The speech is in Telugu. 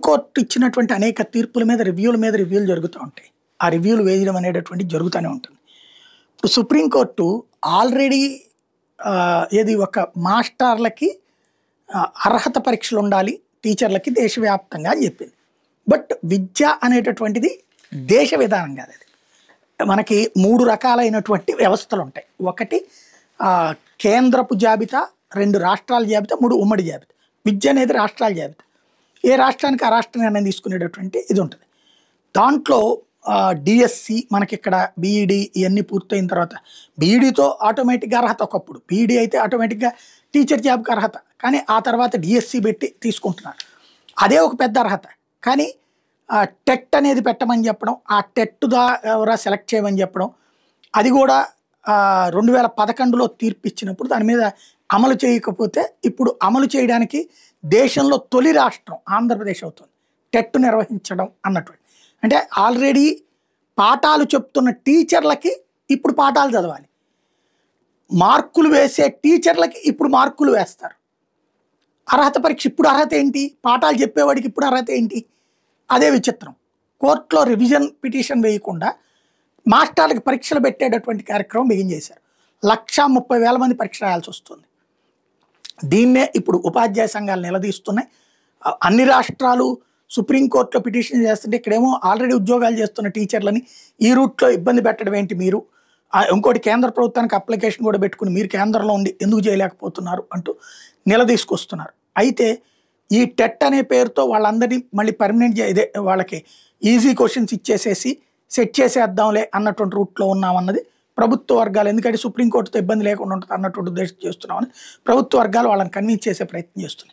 కోర్టు ఇచ్చినటువంటి అనేక తీర్పుల మీద రివ్యూలు జరుగుతూ ఉంటాయి. ఆ రివ్యూలు వేయడం అనేటటువంటిది జరుగుతూనే ఉంటుంది. ఇప్పుడు సుప్రీంకోర్టు ఆల్రెడీ ఏది ఒక మాస్టర్లకి అర్హత పరీక్షలు ఉండాలి టీచర్లకి దేశవ్యాప్తంగా అని చెప్పింది. బట్ విద్య అనేటటువంటిది దేశ విధానం కాదు. అది మనకి 3 రకాలైనటువంటి వ్యవస్థలు ఉంటాయి. ఒకటి కేంద్రపు జాబితా, 2 రాష్ట్రాల జాబితా, 3 ఉమ్మడి జాబితా. విద్య అనేది రాష్ట్రాల జాబితా. ఏ రాష్ట్రానికి ఆ రాష్ట్ర నిర్ణయం తీసుకునేటటువంటి ఇది ఉంటుంది. దాంట్లో డిఎస్సి మనకి ఇక్కడ బీఈడి ఇవన్నీ పూర్తయిన తర్వాత బీఈడితో ఆటోమేటిక్గా అర్హత. ఒకప్పుడు బీఈడి అయితే ఆటోమేటిక్గా టీచర్ జాబ్కి అర్హత, కానీ ఆ తర్వాత డిఎస్సి పెట్టి తీసుకుంటున్నారు. అదే ఒక పెద్ద అర్హత. కానీ టెట్ అనేది పెట్టమని చెప్పడం, ఆ టెట్ ద్వారా సెలెక్ట్ చేయమని చెప్పడం, అది కూడా 2011లో తీర్పు ఇచ్చినప్పుడు దాని మీద అమలు చేయకపోతే ఇప్పుడు అమలు చేయడానికి దేశంలో తొలి రాష్ట్రం ఆంధ్రప్రదేశ్ అవుతుంది టెట్ నిర్వహించడం అన్నటువంటి. అంటే ఆల్రెడీ పాఠాలు చెప్తున్న టీచర్లకి ఇప్పుడు పాఠాలు చదవాలి, మార్కులు వేసే టీచర్లకి ఇప్పుడు మార్కులు వేస్తారు. అర్హత పరీక్ష ఇప్పుడు అర్హత ఏంటి, పాఠాలు చెప్పేవాడికి ఇప్పుడు అర్హత ఏంటి? అదే విచిత్రం. కోర్టులో రివిజన్ పిటిషన్ వేయకుండా మాస్టర్లకు పరీక్షలు పెట్టేటటువంటి కార్యక్రమం బిగించేశారు. 130,000 మంది పరీక్ష రాయాల్సి వస్తుంది. దీన్నే ఇప్పుడు ఉపాధ్యాయ సంఘాలు నిలదీస్తున్నాయి. అన్ని రాష్ట్రాలు సుప్రీంకోర్టులో పిటిషన్ చేస్తుంటే ఇక్కడేమో ఆల్రెడీ ఉద్యోగాలు చేస్తున్న టీచర్లని ఈ రూట్లో ఇబ్బంది పెట్టడం ఏంటి మీరు? ఇంకోటి కేంద్ర ప్రభుత్వానికి అప్లికేషన్ కూడా పెట్టుకుని మీరు కేంద్రంలో ఉండి ఎందుకు చేయలేకపోతున్నారు అంటూ నిలదీసుకొస్తున్నారు. అయితే ఈ టెట్ అనే పేరుతో వాళ్ళందరినీ మళ్ళీ పర్మనెంట్ ఇదే వాళ్ళకి ఈజీ క్వశ్చన్స్ ఇచ్చేసేసి సెట్ చేసేద్దాంలే అన్నటువంటి రూట్లో ఉన్నామన్నది ప్రభుత్వ వర్గాలు. ఎందుకంటే సుప్రీంకోర్టుతో ఇబ్బంది లేకుండా ఉంటుంది అన్నటువంటి ఉద్దేశం చేస్తున్నామని ప్రభుత్వ వర్గాలు వాళ్ళని కన్విన్స్ చేసే ప్రయత్నం చేస్తున్నాయి.